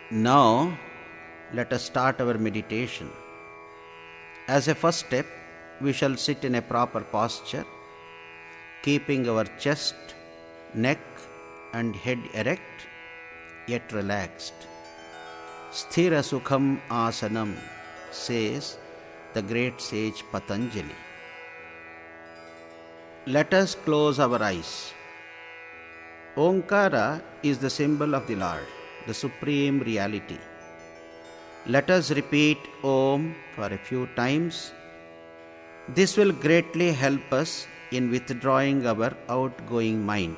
Now, let us start our meditation. As a first step, we shall sit in a proper posture, keeping our chest, neck, and head erect, yet relaxed. Sthira Sukham Asanam, says the great sage Patanjali. Let us close our eyes. Omkara is the symbol of the Lord, the Supreme Reality. Let us repeat Om for a few times. This will greatly help us in withdrawing our outgoing mind.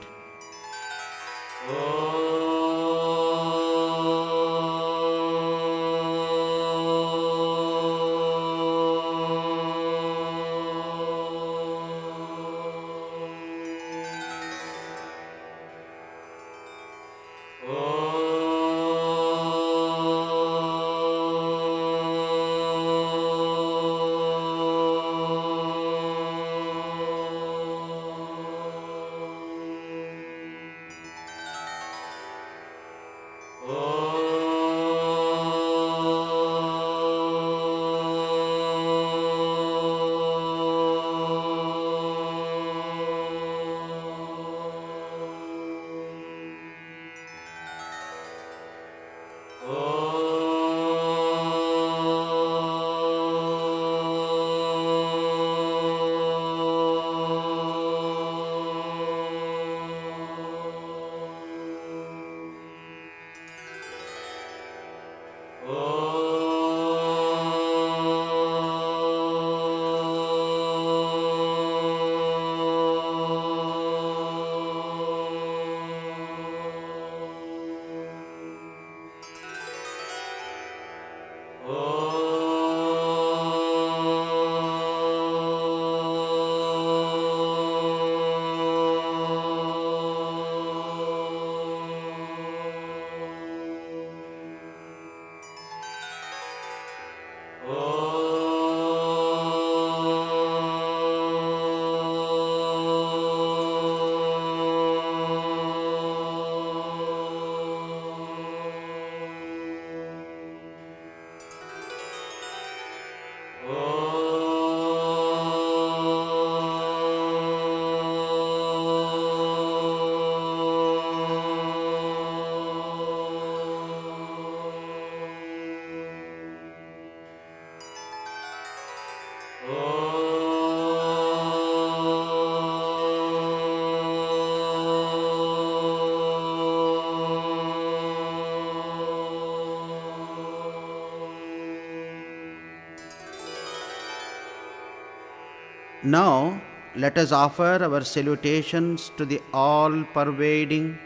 Now, let us offer our salutations to the all-pervading,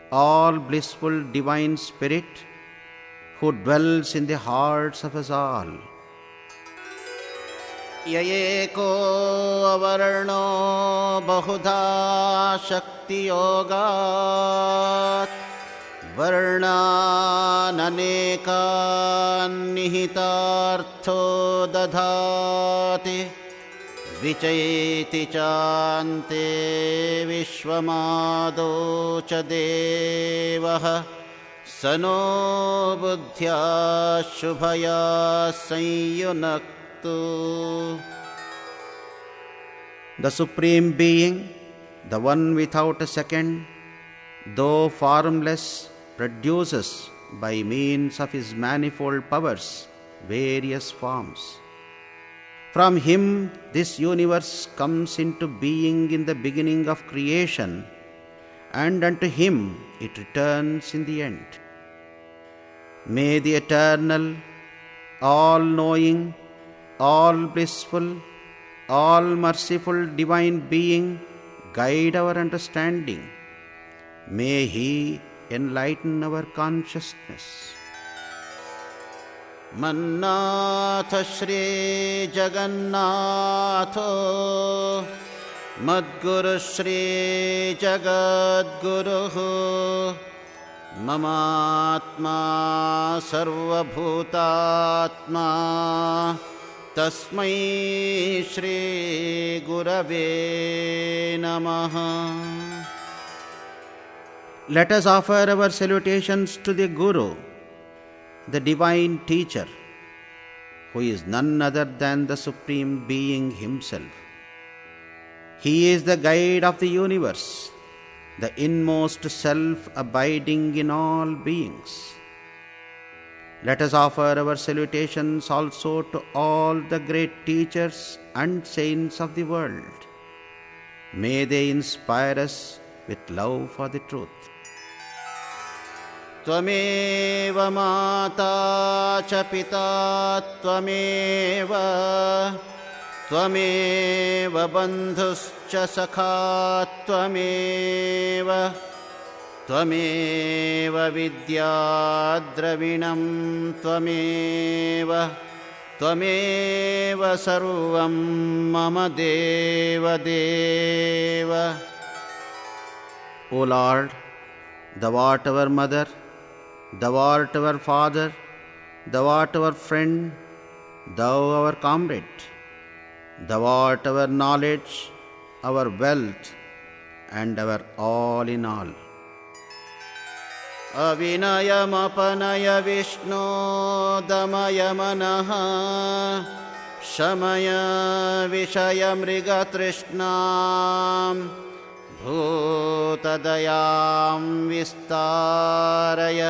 all-blissful Divine Spirit who dwells in the hearts of us all. Yayeko avarno bahudha shakti yogat varnananekan nihitartho dadhati vichayati chante vishwamado cha devah sano buddhya shubhaya sanyunaktu. The Supreme Being, the one without a second, though formless, produces by means of His manifold powers various forms. From Him this universe comes into being in the beginning of creation, and unto Him it returns in the end. May the eternal, all-knowing, all-blissful, all-merciful Divine Being guide our understanding. May He enlighten our consciousness. Mannatha Shri Jagannatho Madguru Shri Jagadguruhu Mamatma Sarvabhutatma Tasmai Shri Gurave Namaha. Let us offer our salutations to the Guru, the divine teacher, who is none other than the Supreme Being Himself. He is the guide of the universe, the inmost self abiding in all beings. Let us offer our salutations also to all the great teachers and saints of the world. May they inspire us with love for the truth. त्वमेव माता च पिता त्वमेव त्वमेव बन्धुश्च सखा त्वमेव त्वमेव विद्या द्रविणं त्वमेव त्वमेव सर्वं मम देवदेव. O Lord, thou art our mother, thou art our father, thou art our friend, thou our comrade, thou art our knowledge, our wealth, and our all in all. अविनयमपनय विष्णो दमय मनः शमय विषयमृगतृष्णाम् भूतदयां विस्तारय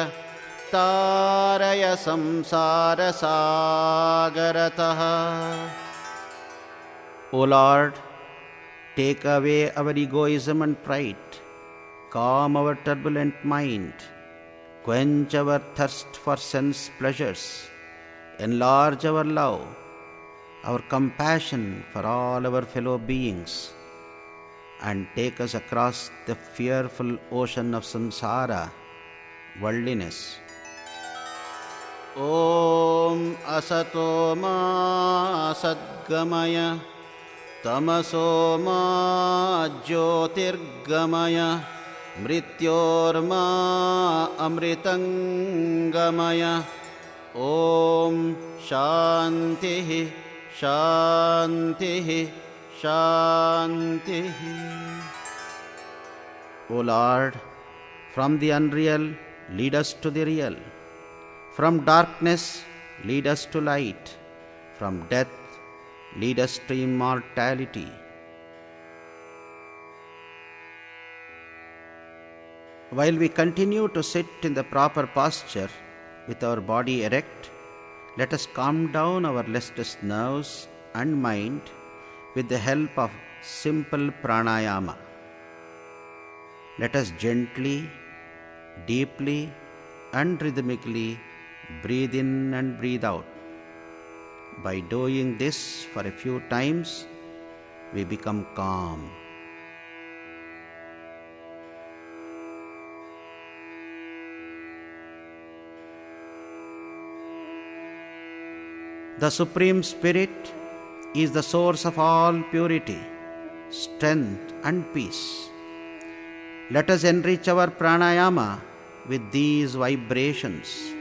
तारय संसारसागरतः. O Lord, take away our egoism and pride, calm our turbulent mind, quench our thirst for sense pleasures, enlarge our love, our compassion for all our fellow beings, and take us across the fearful ocean of samsara, worldliness. Om asato ma sadgamaya tamaso ma jyotirgamaya mrityorma amritangamaya. Om shantihi shantihi shantihi. O Lord, from the unreal lead us to the real. From darkness lead us to light. From death lead us to immortality. While we continue to sit in the proper posture with our body erect, let us calm down our restless nerves and mind with the help of simple pranayama. Let us gently, deeply, and rhythmically breathe in and breathe out. By doing this for a few times, we become calm. The Supreme Spirit is the source of all purity, strength, and peace. Let us enrich our pranayama with these vibrations.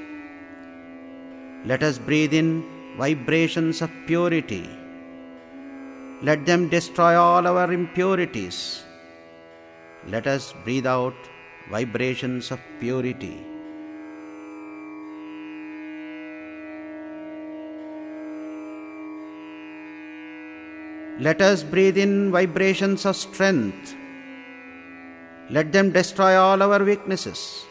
Let us breathe in vibrations of purity. Let them destroy all our impurities. Let us breathe out vibrations of purity. Let us breathe in vibrations of strength. Let them destroy all our weaknesses.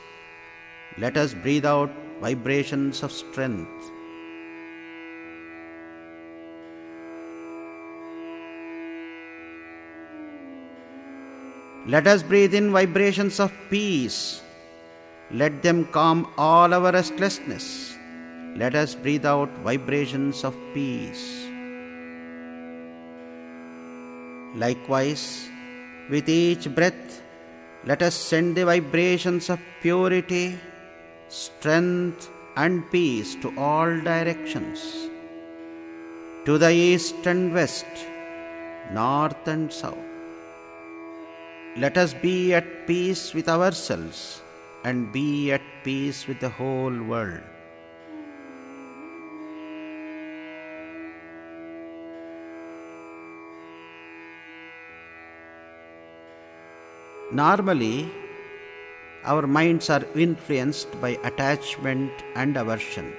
Let us breathe out vibrations of strength. Let us breathe in vibrations of peace. Let them calm all our restlessness. Let us breathe out vibrations of peace. Likewise, with each breath, let us send the vibrations of purity, strength, and peace to all directions, to the east and west, north and south. Let us be at peace with ourselves and be at peace with the whole world. Normally, our minds are influenced by attachment and aversion.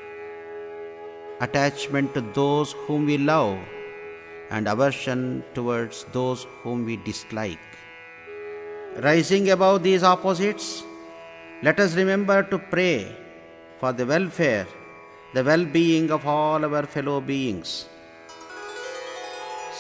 attachment to those whom we love, and aversion towards those whom we dislike. Rising above these opposites, let us remember to pray for the welfare, the well-being of all our fellow beings.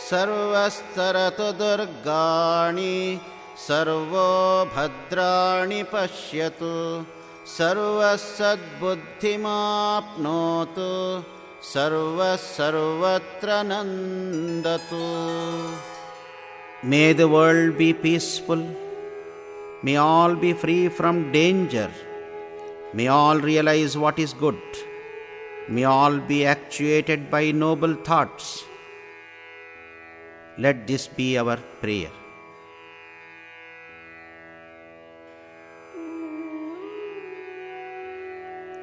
Sarvastaratu durgani sarvo bhadrani pashyatu sarvasadbuddhimapnotu sarvasarvatra nandatu. May the world be peaceful. May all be free from danger. May all realize what is good. May all be actuated by noble thoughts. Let this be our prayer.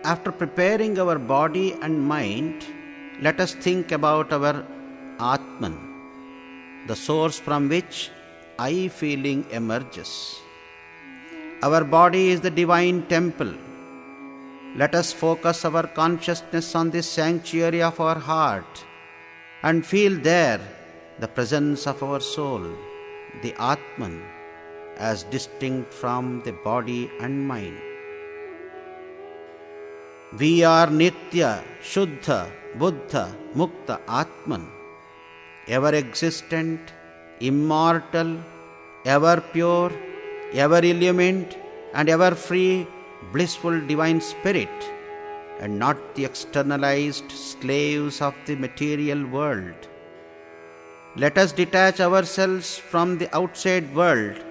After preparing our body and mind, let us think about our Atman, the source from which I feeling emerges. Our body is the divine temple. Let us focus our consciousness on this sanctuary of our heart and feel there the presence of our soul, the Atman, as distinct from the body and mind. We are Nitya, Shuddha, Buddha, Mukta, Atman, ever existent, immortal, ever pure, ever illumined, and ever free, blissful divine spirit, and not the externalized slaves of the material world. Let us detach ourselves from the outside world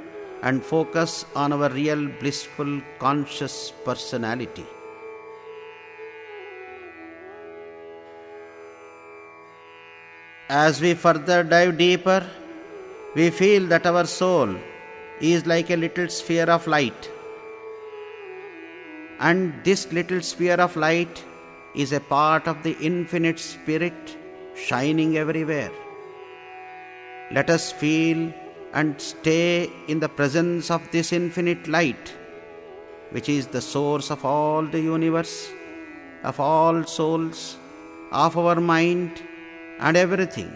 and focus on our real blissful conscious personality. As we further dive deeper, we feel that our soul is like a little sphere of light. And this little sphere of light is a part of the infinite spirit shining everywhere. Let us feel and stay in the presence of this infinite light, which is the source of all the universe, of all souls, of our mind, and everything.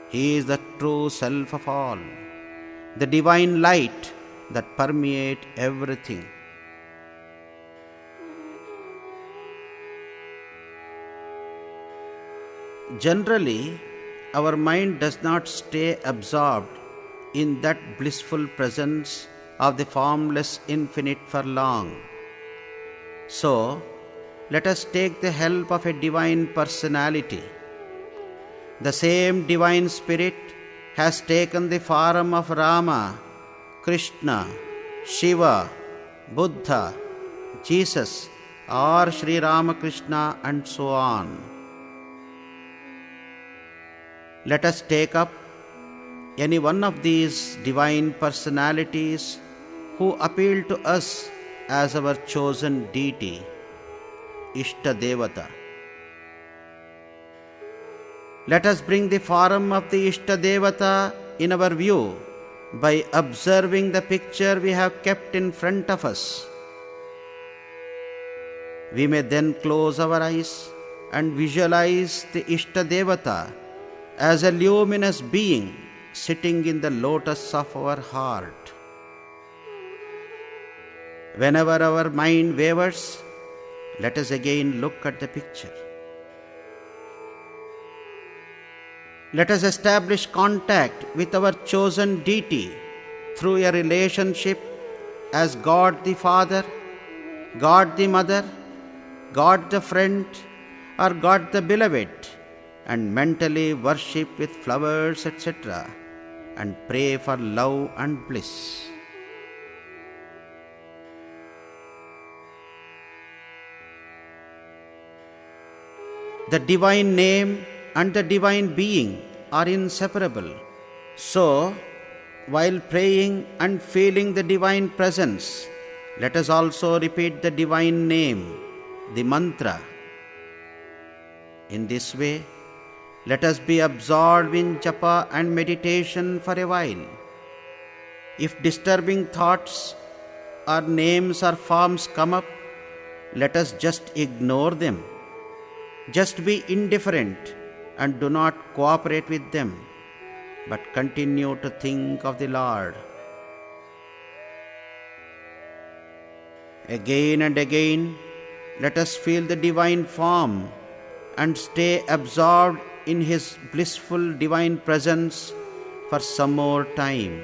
He is the true self of all, the divine light that permeates everything. Generally, our mind does not stay absorbed in that blissful presence of the formless infinite for long. So, let us take the help of a divine personality. The same divine spirit has taken the form of Rama, Krishna, Shiva, Buddha, Jesus, or Sri Ramakrishna, and so on. Let us take up any one of these divine personalities who appeal to us as our chosen deity, Ishta Devata. Let us bring the form of the Ishta Devata in our view by observing the picture we have kept in front of us. We may then close our eyes and visualize the Ishta Devata as a luminous being sitting in the lotus of our heart. Whenever our mind wavers, let us again look at the picture. Let us establish contact with our chosen deity through a relationship as God the Father, God the Mother, God the Friend, or God the Beloved, and mentally worship with flowers, etc., and pray for love and bliss. The divine name and the divine being are inseparable. So, while praying and feeling the divine presence, let us also repeat the divine name, the mantra. In this way, let us be absorbed in japa and meditation for a while. If disturbing thoughts or names or forms come up, let us just ignore them. Just be indifferent and do not cooperate with them, but continue to think of the Lord. Again and again, let us feel the divine form and stay absorbed in His blissful divine presence for some more time.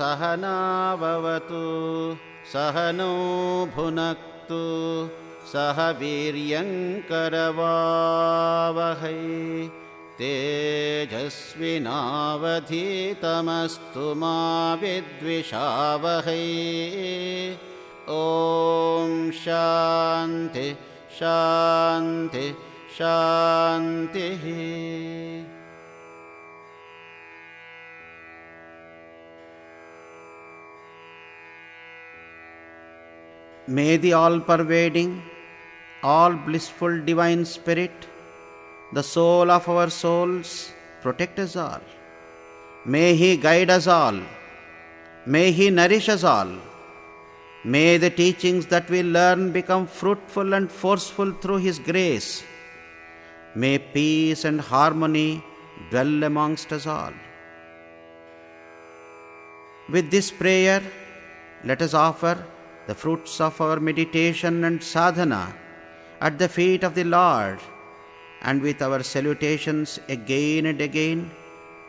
सहना भवतु सहनौ भुनक्तु सह वीर्यङ्करवावहै तेजस्विनावधीतमस्तु मा विद्विषावहै। ॐ शान्ति शान्ति शान्तिः। May the all-pervading, all-blissful Divine Spirit, the soul of our souls, protect us all. May He guide us all. May He nourish us all. May the teachings that we learn become fruitful and forceful through His grace. May peace and harmony dwell amongst us all. With this prayer, let us offer the fruits of our meditation and sadhana at the feet of the Lord, and with our salutations again and again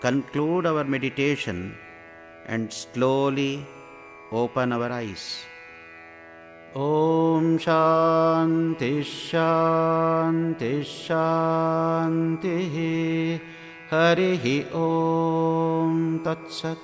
conclude our meditation and slowly open our eyes. Om Shanti Shanti Shanti. Harihi Om Tat Sat.